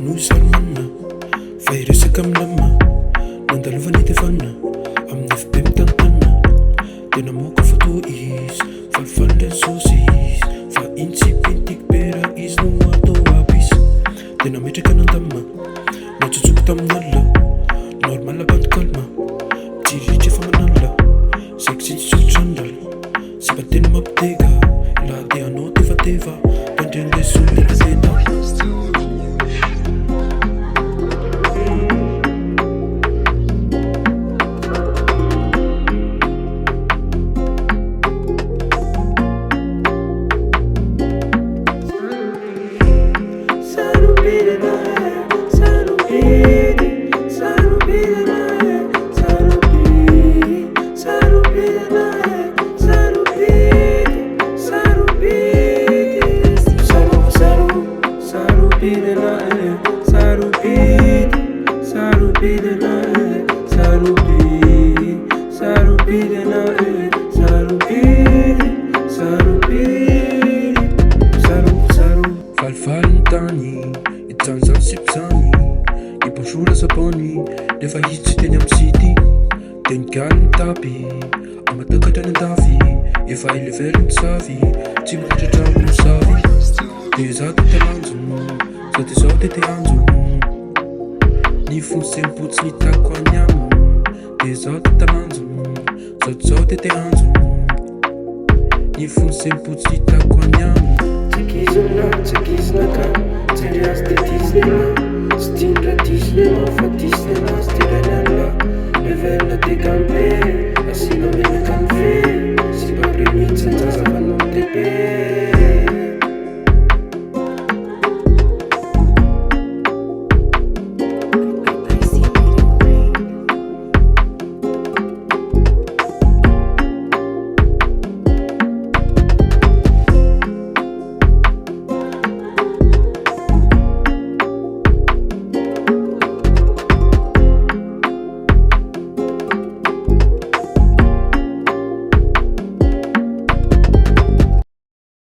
no salmana fairesaka amilama nandalovany tefana amin'ny FB mitantana tena moka foto izy falifaly le sosy izy fa intsipintiky pera izy no atao aby izy tena metraka nandama natsotsoky tamin'ala normal abantu kalma tiritra efa manala sexy tsotrandrala sy mba tena mampitega la de anao tevateva pandrendre sotelazena Falfalintany itanzany sipizany iposora sapany rehefa hitsy teny amin'ny sity teny galy mitapy amatakatra ny andafy efa elevelony savy tsy mipetratra amin'ny savy de za tete lanjo sady zao tete anjo ny fonsempotsy ny tako any amo de zao tete lanjo sady zao tete anjo ny fonsempotsy ny tako any amo Tsakizina ka, tsendri astetizina